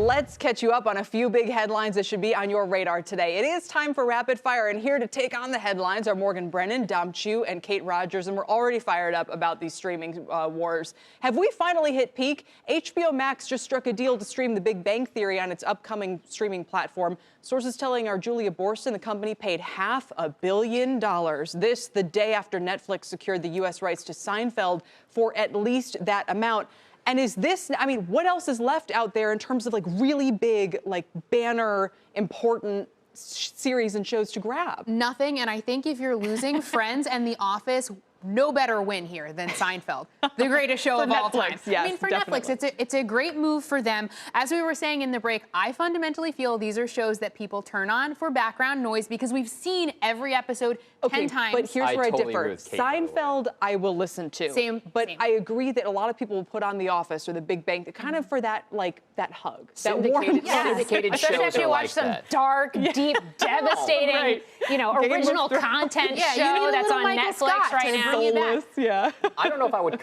Let's catch you up on a few big headlines that should be on your radar today. It is time for Rapid Fire, and here to take on the headlines are Morgan Brennan, Dom Chu, and Kate Rogers, and we're already fired up about these streaming wars. Have we finally hit peak? HBO Max just struck a deal to stream The Big Bang Theory on its upcoming streaming platform. Sources telling our Julia Boorstin the company paid $500 million. This the day after Netflix secured the U.S. rights to Seinfeld for at least that amount. And is this, I mean, what else is left out there in terms of like really big, like banner, important series and shows to grab? Nothing. And I think if you're losing Friends and The Office, no better win here than Seinfeld, the greatest show of all time. Yes, I mean, for definitely. Netflix, it's a great move for them. As we were saying in the break, I fundamentally feel these are shows that people turn on for background noise because we've seen every episode 10 times. But here's where I totally differ. agree with Kate, Seinfeld, I will listen to. Same. I agree that a lot of people will put on The Office or The Big Bang, kind of for that, like, that hug. Syndicated, Especially shows if you are watch like some that. dark, deep, devastating, Right. original content Yeah, you show need a that's little on Michael Netflix Scott right to now. bring you back. Yeah. I don't know if I would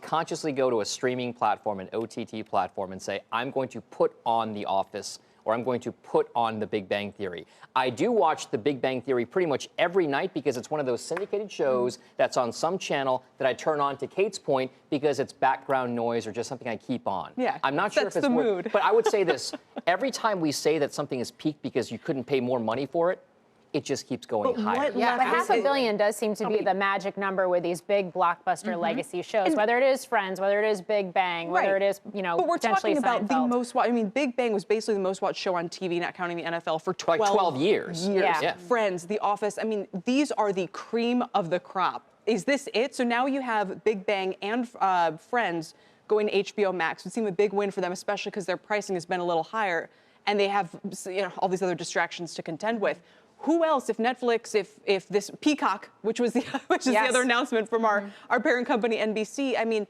consciously go to a streaming platform, an OTT platform, and say, I'm going to put on The Office or I'm going to put on The Big Bang Theory. I do watch The Big Bang Theory pretty much every night because it's one of those syndicated shows that's on some channel that I turn on, to Kate's point, because it's background noise or just something I keep on. Yeah, I'm not sure if sets it's the more, mood. but I would say this, every time we say that something is peaked because you couldn't pay more money for it, it just keeps going higher. Yeah, But $500 million does seem to be the magic number with these big blockbuster legacy shows, whether it is Friends, whether it is Big Bang, whether it is, But we're potentially talking about Seinfeld. the most watched. I mean, Big Bang was basically the most watched show on TV, not counting the NFL, for 12, Like 12 years. Yeah. Friends, The Office. I mean, these are the cream of the crop. Is this it? So now you have Big Bang and Friends going to HBO Max. It would seem a big win for them, especially because their pricing has been a little higher, and they have all these other distractions to contend with. Who else, if Netflix, if this Peacock, which is the other announcement from our parent company, NBC, I mean,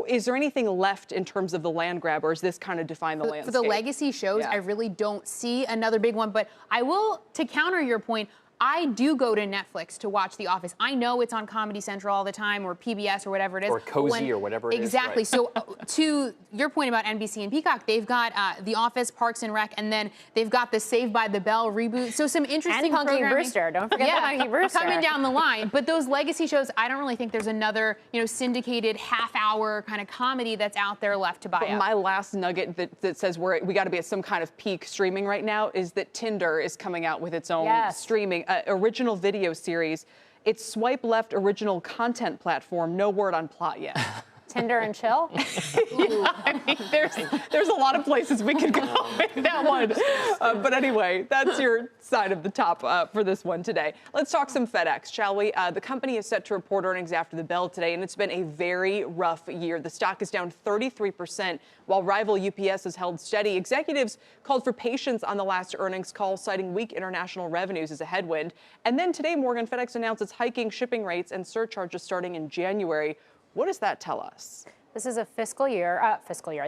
is there anything left in terms of the land grab, or is this kind of define the landscape? For the legacy shows, I really don't see another big one. But I will, to counter your point, I do go to Netflix to watch The Office. I know it's on Comedy Central all the time, or PBS, or whatever it is. Or Cozy, or whatever it is. Exactly. Right. So to your point about NBC and Peacock, they've got The Office, Parks and Rec, and then they've got the Saved by the Bell reboot. So some interesting And Punky programming. Brewster. Don't forget the Punky Brewster. Coming down the line. But those legacy shows, I don't really think there's another, syndicated half-hour kind of comedy that's out there left to buy up. My last nugget that says we got to be at some kind of peak streaming right now is that Tinder is coming out with its own streaming original video series. It's swipe left original content platform. No word on plot yet. Tinder and chill. I mean, there's a lot of places we could go with that one. But anyway, that's your side of the top for this one today. Let's talk some FedEx, shall we? The company is set to report earnings after the bell today, and it's been a very rough year. The stock is down 33%, while rival UPS has held steady. Executives called for patience on the last earnings call, citing weak international revenues as a headwind. And then today, Morgan, FedEx announced it's hiking shipping rates and surcharges starting in January. What does that tell us? This is a fiscal year.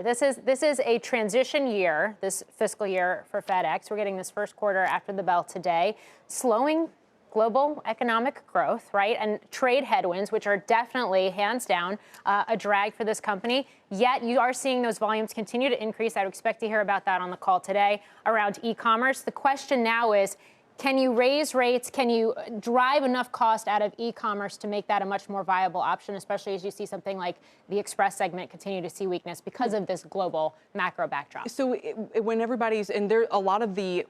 This is a transition year, this fiscal year for FedEx. We're getting this first quarter after the bell today. Slowing global economic growth, right? And trade headwinds, which are definitely, hands down, a drag for this company. Yet you are seeing those volumes continue to increase. I would expect to hear about that on the call today around e-commerce. The question now is, can you raise rates? Can you drive enough cost out of e-commerce to make that a much more viable option, especially as you see something like the Express segment continue to see weakness because of this global macro backdrop? So when everybody's, and there, a lot of the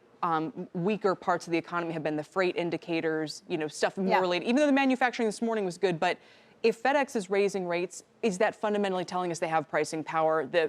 weaker parts of the economy have been the freight indicators, stuff more related, even though the manufacturing this morning was good, but if FedEx is raising rates, is that fundamentally telling us they have pricing power? The,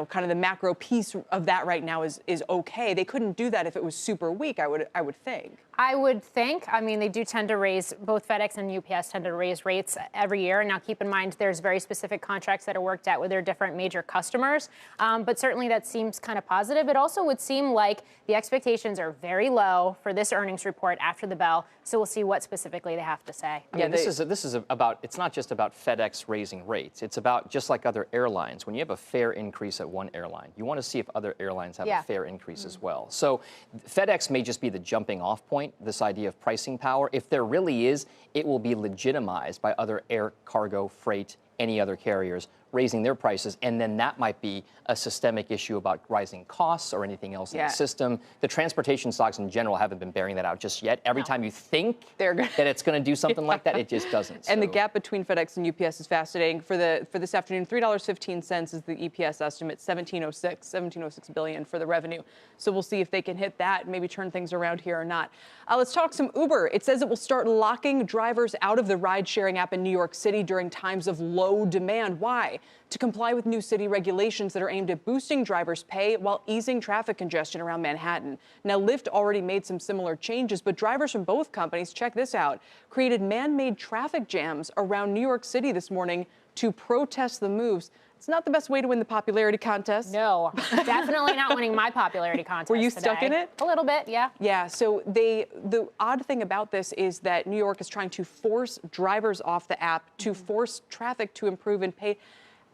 kind of the macro piece of that right now is okay. They couldn't do that if it was super weak, I would think. I would think. I mean, they do tend to raise, both FedEx and UPS tend to raise rates every year. Now, keep in mind, there's very specific contracts that are worked out with their different major customers. But certainly that seems kind of positive. It also would seem like the expectations are very low for this earnings report after the bell. So we'll see what specifically they have to say. Yeah, this is about, it's not just about FedEx raising rates. It's about, just like other airlines, when you have a fare increase at one airline, you want to see if other airlines have a fare increase as well. So FedEx may just be the jumping off point, this idea of pricing power. If there really is, it will be legitimized by other air cargo freight any other carriers raising their prices, and then that might be a systemic issue about rising costs or anything else in the system. The transportation stocks in general haven't been bearing that out just yet. Every time you think that it's going to do something like that, it just doesn't. And the gap between FedEx and UPS is fascinating. For this afternoon, $3.15 is the EPS estimate, 1706 billion for the revenue. So we'll see if they can hit that and maybe turn things around here or not. Let's talk some Uber. It says it will start locking drivers out of the ride-sharing app in New York City during times of low demand. Why? To comply with new city regulations that are aimed at boosting drivers' pay while easing traffic congestion around Manhattan. Now, Lyft already made some similar changes, but drivers from both companies, check this out, created man-made traffic jams around New York City this morning to protest the moves. It's not the best way to win the popularity contest. No, definitely not winning my popularity contest. Were you today. stuck in it? A little bit, yeah. Yeah, so the odd thing about this is that New York is trying to force drivers off the app to force traffic to improve and pay.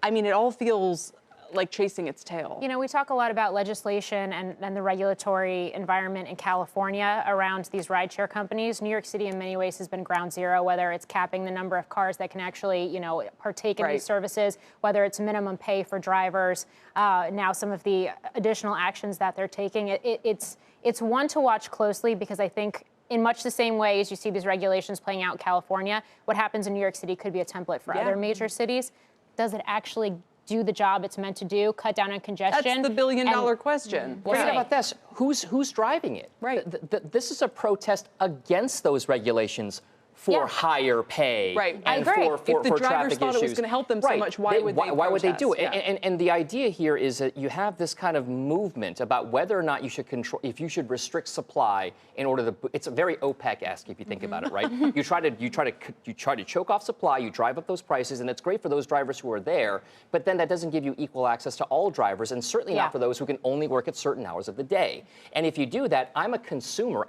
I mean, it all feels like chasing its tail. You know, we talk a lot about legislation and the regulatory environment in California around these rideshare companies. New York City, in many ways, has been ground zero, whether it's capping the number of cars that can actually, you know, partake in these services, whether it's minimum pay for drivers, now some of the additional actions that they're taking. It's one to watch closely because I think in much the same way as you see these regulations playing out in California, what happens in New York City could be a template for other major cities. Does it actually do the job it's meant to do, cut down on congestion? That's the billion-dollar question. Well, think about this. Who's driving it? Right. This is a protest against those regulations for higher pay. Right. And I agree. For If the drivers traffic thought issues. it was going to help them so much, why would they do it? Yeah. And the idea here is that you have this kind of movement about whether or not you should control, if you should restrict supply in order to. It's a very OPEC-esque if you think about it, right? You try to choke off supply, you drive up those prices, and it's great for those drivers who are there. But then that doesn't give you equal access to all drivers, and certainly not for those who can only work at certain hours of the day. And if you do that, I'm a consumer.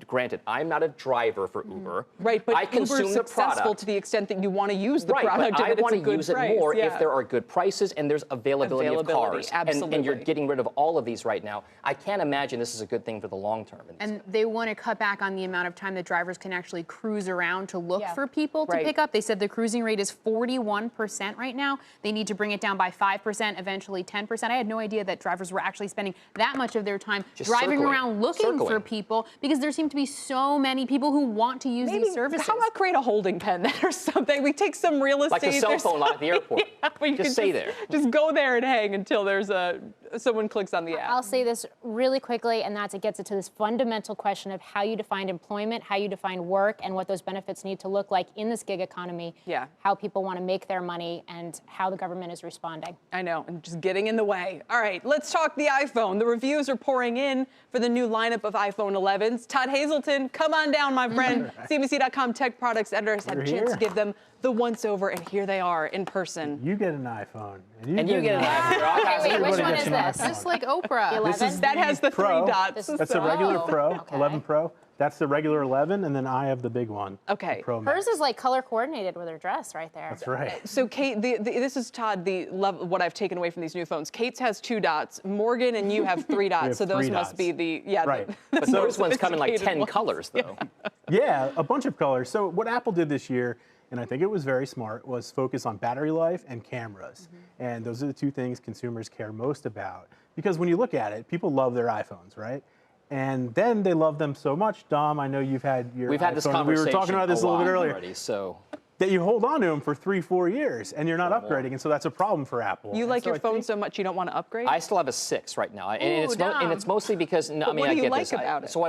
Granted, I'm not a driver for Uber. Right, but I consume Uber's the successful product to the extent that you want to use the product. But I want to use it more Yeah. if there are good prices and there's availability of cars. Absolutely. And you're getting rid of all of these right now. I can't imagine this is a good thing for the long term. And they want to cut back on the amount of time that drivers can actually cruise around to look for people to pick up. They said the cruising rate is 41% right now. They need to bring it down by 5%, eventually 10%. I had no idea that drivers were actually spending that much of their time driving around looking for people because there seem to be so many people who want to use these services. How about create a holding pen there or something? We take some real estate. Like the cell phone lot at the airport. Just stay there. Just go there and hang until there's someone clicks on the app. I'll say this really quickly, and it gets to this fundamental question of how you define employment, how you define work, and what those benefits need to look like in this gig economy. Yeah. How people want to make their money and how the government is responding. I know, and just getting in the way. All right, let's talk the iPhone. The reviews are pouring in for the new lineup of iPhone 11s. Todd Hazelton, come on down, my friend. CNBC.com tech products editor has had a chance to give them the once-over, and here they are in person. You get an iPhone. And you get an iPhone. Okay, wait, which one is an this? iPhone. Just like Oprah. 11? That has the Pro. 3 dots. That's the regular Pro, Okay. 11 Pro. That's the regular 11, and then I have the big one. Okay. the Pro Max. Hers is like color coordinated with her dress right there. That's right. So, Kate, this is Todd, what I've taken away from these new phones. Kate's has 2 dots. Morgan and you have 3 dots. have So those 3 must dots. be the, Right. But those ones come in like 10 sophisticated ones. colors, though. Yeah, a bunch of colors. So what Apple did this year, and I think it was very smart, was focus on battery life and cameras. And those are the 2 things consumers care most about. Because when you look at it, people love their iPhones, right? And then they love them so much. Dom, I know you've had your We've had this iPhone. conversation. We were talking about this a little bit earlier. Already, so. That you hold on to them for 3-4 years, and you're not upgrading, and so that's a problem for Apple. You And like so your I phone think- so much you don't want to upgrade? I still have a 6 right now, and Dom. it's mostly because I mean what I do you get like this. about it? So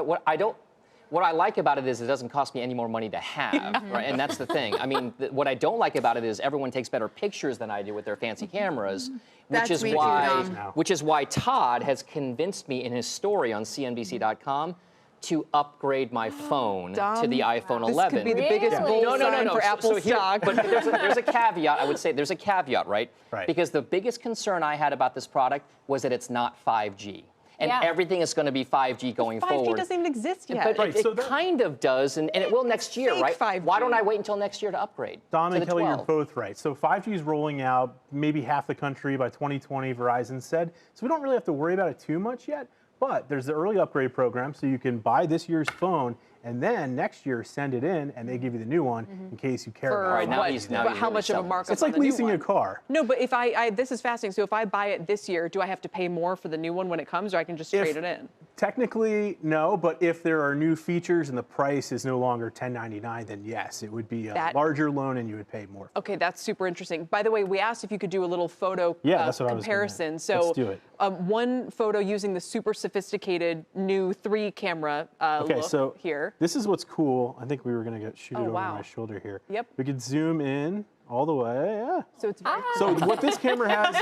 what I like about it is it doesn't cost me any more money to have, right? And that's the thing. I mean, what I don't like about it is everyone takes better pictures than I do with their fancy cameras, That's which is me too, why Dom. Todd has convinced me in his story on CNBC.com to upgrade my phone to the iPhone 11. This could be the biggest Really? bull sign for Apple So here- stock. But there's a caveat. I would say there's a caveat, right? Right. Because the biggest concern I had about this product was that it's not 5G. And everything is going to be 5G going 5G forward. doesn't even exist yet. But Right, it so that- kind of does, and it will next year, Fake right? 5G. Why don't I wait until next year to upgrade? Dom to and the Kelly, 12? you're both right. So 5G is rolling out maybe half the country by 2020, Verizon said. So we don't really have to worry about it too much yet. But there's the early upgrade program, so you can buy this year's phone and then next year send it in, and they give you the new one in case you care about it. All right, now he's how much of a markup? It's like leasing a car. No, but if this is fascinating. So if I buy it this year, do I have to pay more for the new one when it comes, or I can just trade it in? Technically, no, but if there are new features and the price is no longer $10.99, then yes, it would be a larger loan and you would pay more. Okay, that's super interesting. By the way, we asked if you could do a little photo comparison. Let's do it. One photo using the super sophisticated new 3-camera look so here. This is what's cool. I think we were going to shoot it over my shoulder here. Yep. We could zoom in all the way. Yeah. So it's So what this camera has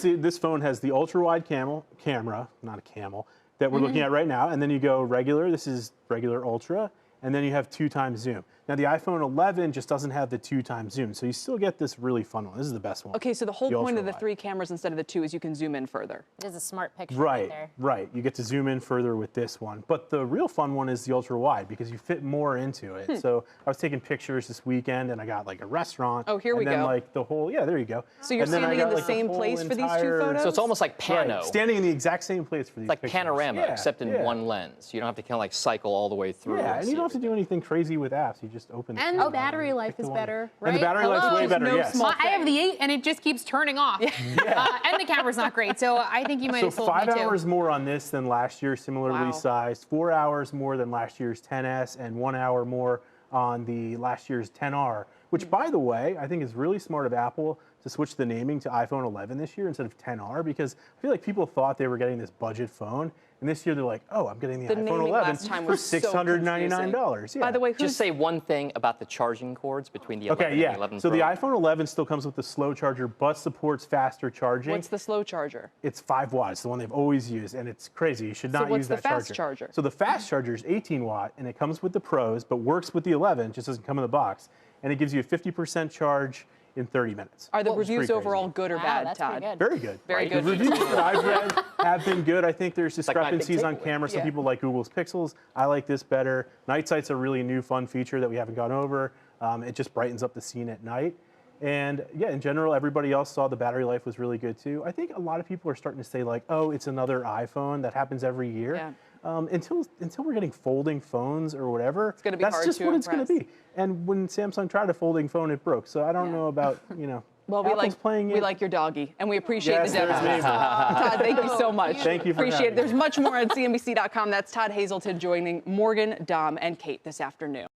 is this phone has the ultra wide camera, not a camel, that we're looking at right now, and then you go regular. This is regular ultra, and then you have 2x zoom. Now the iPhone 11 just doesn't have the 2x zoom, so you still get this really fun one. This is the best one. Okay, so the whole point of the 3 cameras instead of the 2 is you can zoom in further. It is a smart picture right there. Right. You get to zoom in further with this one, but the real fun one is the ultra wide because you fit more into it. So I was taking pictures this weekend, and I got like a restaurant. Oh, here we go. And then like the whole, there you go. So you're standing in the same place for these 2 photos? So it's almost like pano. Right, standing in the exact same place for these like pictures. panorama, except in one lens. You don't have to kind of like cycle all the way through. Yeah, and you don't have to do anything crazy with apps. You just open the And the battery life is better, right? And the battery life's way better, yes. I have the 8, and it just keeps turning off. And the camera's not great, so I think you might have sold me too. 5 hours more on this than last year, similarly sized. 4 hours more than last year's 10S, and 1 hour more on the last year's 10R, which, by the way, I think is really smart of Apple to switch the naming to iPhone 11 this year instead of 10R, because I feel like people thought they were getting this budget phone, and this year they're like, oh, I'm getting the iPhone 11 for $699. By the way, just say one thing about the charging cords between the 11 and the 11 So Pro. the iPhone 11 still comes with the slow charger, but supports faster charging. What's the slow charger? It's 5 watts, the one they've always used, and it's crazy. You should not use that charger. So what's the fast charger? So the fast charger is 18 watt, and it comes with the Pros, but works with the 11, just doesn't come in the box, and it gives you a 50% charge in 30 minutes. Are the reviews overall good or bad, Todd? Very good. Very good. The reviews that I've read have been good. I think there's discrepancies on camera. Some people like Google's Pixels. I like this better. Night sight's a really new fun feature that we haven't gone over. It just brightens up the scene at night. And yeah, in general, everybody else saw the battery life was really good too. I think a lot of people are starting to say like, oh, it's another iPhone. That happens every year. Yeah. Until we're getting folding phones or whatever, it's gonna be that's just what it's going to be. And when Samsung tried a folding phone, it broke. So I don't know about, well, we like your doggy, and we appreciate the demo. Yes, Todd, thank you so much. Thank you for appreciate it. There's much more on CNBC.com. That's Todd Hazelton joining Morgan, Dom, and Kate this afternoon.